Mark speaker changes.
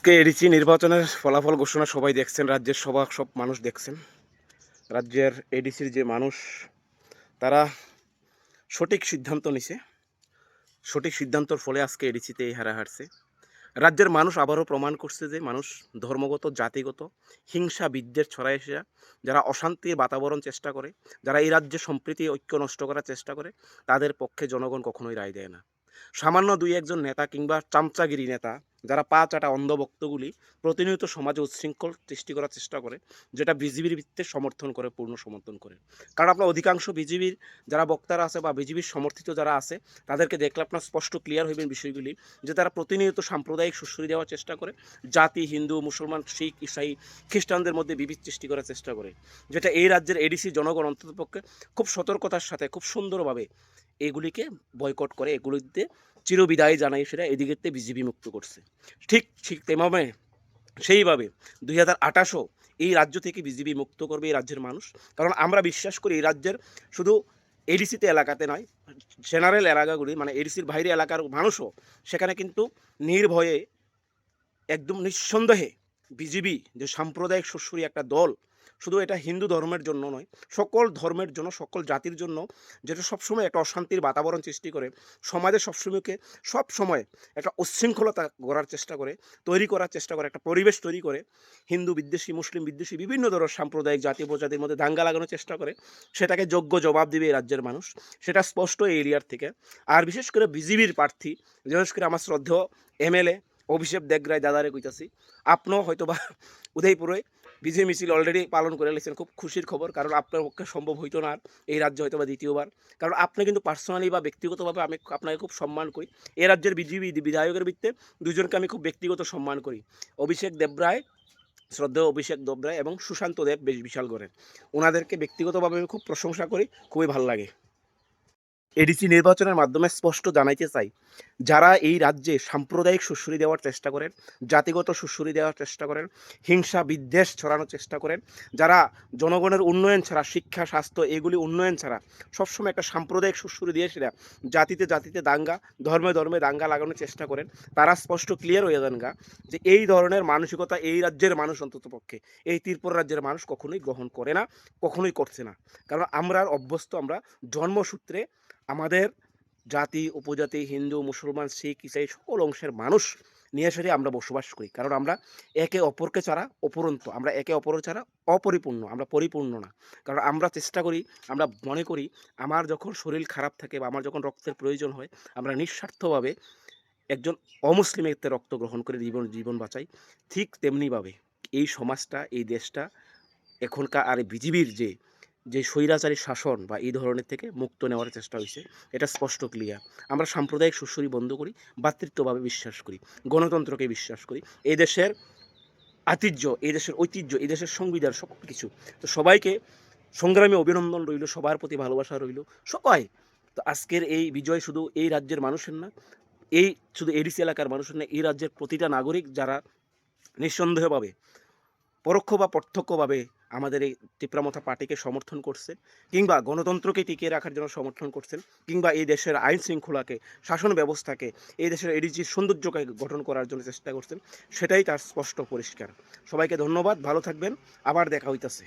Speaker 1: আজকে এডিসি নির্বাচনের ফলাফল ঘোষণা সবাই দেখছেন, রাজ্যের সব মানুষ দেখছেন। রাজ্যের এডিসির যে মানুষ, তারা সঠিক সিদ্ধান্ত নিছে। সঠিক সিদ্ধান্তর ফলে আজকে এডিসিতে এই হারা হারছে। রাজ্যের মানুষ আবারও প্রমাণ করছে যে মানুষ ধর্মগত, জাতিগত হিংসা বিদ্বেষ ছড়ায় এসে যারা অশান্তির বাতাবরণ চেষ্টা করে, যারা এই রাজ্যে সম্প্রীতি ঐক্য নষ্ট করার চেষ্টা করে, তাদের পক্ষে জনগণ কখনোই রায় দেয় না। সামান্য দুই একজন নেতা কিংবা চামচাগিরি নেতা, যারা পা চাটা অন্ধভক্তগুলি প্রতিনিয়ত সমাজে উচ্ছৃঙ্খল সৃষ্টি করার চেষ্টা করে, যেটা বিজেপির ভিত্তিতে সমর্থন করে, পূর্ণ সমর্থন করে। কারণ আপনার অধিকাংশ বিজেপির যারা বক্তারা আছে বা বিজেপির সমর্থিত যারা আছে, তাদেরকে দেখলে আপনার স্পষ্ট ক্লিয়ার হইবেন বিষয়গুলি, যে তারা প্রতিনিয়ত সাম্প্রদায়িক সুশ্রী দেওয়ার চেষ্টা করে, জাতি হিন্দু মুসলমান শিখ ইসাই খ্রিস্টানদের মধ্যে বিভেদ সৃষ্টি করার চেষ্টা করে, যেটা এই রাজ্যের এডিসি জনগণ অন্ততপক্ষে খুব সতর্কতার সাথে খুব সুন্দরভাবে এগুলিকে বয়কট করে, এগুলিতে চিরবিদায় জানাই সেটা এদিকেতে বিজেপি মুক্ত করছে। ঠিক ঠিক তেমন সেইভাবে 2028ও এই রাজ্য থেকে বিজেপি মুক্ত করবে এই রাজ্যের মানুষ। কারণ আমরা বিশ্বাস করি এই রাজ্যের শুধু এডিসিতে এলাকাতে নয়, জেনারেল এলাকাগুলি মানে এডিসির বাইরে এলাকার মানুষও সেখানে কিন্তু নির্ভয়ে একদম নিঃসন্দেহে বিজেপি যে সাম্প্রদায়িক সুরসুরি একটা দল, শুধু এটা হিন্দু ধর্মের জন্য নয়, সকল ধর্মের জন্য, সকল জাতির জন্য, যেটা সবসময় একটা অশান্তির বাতাবরণ সৃষ্টি করে, সমাজে সবসময় একটা উচ্ছৃঙ্খলতা গড়ার চেষ্টা করে, তৈরি করার চেষ্টা করে, একটা পরিবেশ তৈরি করে, হিন্দু বিদ্বেষী মুসলিম বিদ্বেষী বিভিন্ন ধরনের সাম্প্রদায়িক জাতি উপজাতির মধ্যে দাঙ্গা লাগানোর চেষ্টা করে, সেটাকে যোগ্য জবাব দিবে এই রাজ্যের মানুষ। সেটা স্পষ্ট এই এরিয়ার থেকে। আর বিশেষ করে বিজেপির প্রার্থী, বিশেষ করে আমার শ্রদ্ধেয় এমএলএ অভিষেক দেবরায় দাদারে কইতাছি, আপনিও হয়তো বা উদয়পুরে বিজয় মিছিল অলরেডি পালন করে লেছেন, খুব খুশির খবর। কারণ আপনার পক্ষে সম্ভব হইতো না আর এই রাজ্যে হয়তো বা দ্বিতীয়বার। কারণ আপনি কিন্তু পার্সোনালি বা ব্যক্তিগতভাবে আমি আপনাকে খুব সম্মান করি। এই রাজ্যের বিজেপি বিধায়কের ভিত্তিতে দুজনকে আমি খুব ব্যক্তিগত সম্মান করি, অভিষেক দেবরায়, শ্রদ্ধেয় অভিষেক দেবরায় এবং সুশান্ত দেব বেশ বিশালগড়ের। ওনাদেরকে ব্যক্তিগতভাবে আমি খুব প্রশংসা করি, খুবই ভালো লাগে। এডিসি নির্বাচনের মাধ্যমে স্পষ্ট জানাইতে চাই, যারা এই রাজ্যে সাম্প্রদায়িক সুশ্রী দেওয়ার চেষ্টা করেন, জাতিগত সুশ্রী দেওয়ার চেষ্টা করেন, হিংসা বিদ্বেষ ছড়ানোর চেষ্টা করেন, যারা জনগণের উন্নয়ন ছাড়া, শিক্ষা স্বাস্থ্য এগুলি উন্নয়ন ছাড়া সবসময় একটা সাম্প্রদায়িক সুশ্রী দিয়ে সেটা জাতিতে জাতিতে দাঙ্গা, ধর্মে ধর্মে দাঙ্গা লাগানোর চেষ্টা করেন, তারা স্পষ্ট ক্লিয়ার হয়ে যান গা যে এই ধরনের মানসিকতা এই রাজ্যের মানুষ অন্ততপক্ষে এই ত্রিপুরা রাজ্যের মানুষ কখনোই গ্রহণ করে না, কখনোই করছে না। কারণ আমরা অভ্যস্ত, আমরা জন্মসূত্রে আমাদের জাতি উপজাতি হিন্দু মুসলমান শিখ ইসাই সকল অংশের মানুষ নিয়ে এসে আমরা বসবাস করি। কারণ আমরা একে অপরকে ছাড়া অপরন্ত, আমরা একে অপরের ছাড়া অপরিপূর্ণ, আমরা পরিপূর্ণ না। কারণ আমরা চেষ্টা করি, আমরা মনে করি আমার যখন শরীর খারাপ থাকে বা আমার যখন রক্তের প্রয়োজন হয়, আমরা নিঃস্বার্থভাবে একজন অমুসলিমের রক্ত গ্রহণ করে জীবন বাঁচাই। ঠিক তেমনিভাবে এই সমাজটা, এই দেশটা এখনকার আর বিজিবির যে স্বৈরাচারী শাসন বা এই ধরনের থেকে মুক্ত নেওয়ার চেষ্টা হয়েছে, এটা স্পষ্ট ক্লিয়ার। আমরা সাম্প্রদায়িক সুশ্রী বন্ধ করি, ভ্রাতৃত্বভাবে বিশ্বাস করি, গণতন্ত্রকে বিশ্বাস করি, এই দেশের আতিহ্য, এই দেশের ঐতিহ্য, এই দেশের সংবিধান সব কিছু। তো সবাইকে সংগ্রামী অভিনন্দন রইল, সবার প্রতি ভালোবাসা রইল, সবাই। তো আজকের এই বিজয় শুধু এই রাজ্যের মানুষের না, এই শুধু এডিসি এলাকার মানুষের না, এই রাজ্যের প্রতিটা নাগরিক যারা নিঃসন্দেহভাবে পরোক্ষ বা প্রত্যক্ষভাবে আমাদের এই তীব্রামথা পার্টিকে সমর্থন করছেন, কিংবা গণতন্ত্রকে টিকিয়ে রাখার জন্য সমর্থন করছেন, কিংবা এই দেশের আইন শৃঙ্খলাকে, শাসন ব্যবস্থাকে, এই দেশের এডিজির সৌন্দর্যকে গঠন করার জন্য চেষ্টা করছেন, সেটাই তার স্পষ্ট পরিষ্কার। সবাইকে ধন্যবাদ, ভালো থাকবেন, আবার দেখা হইতেছে।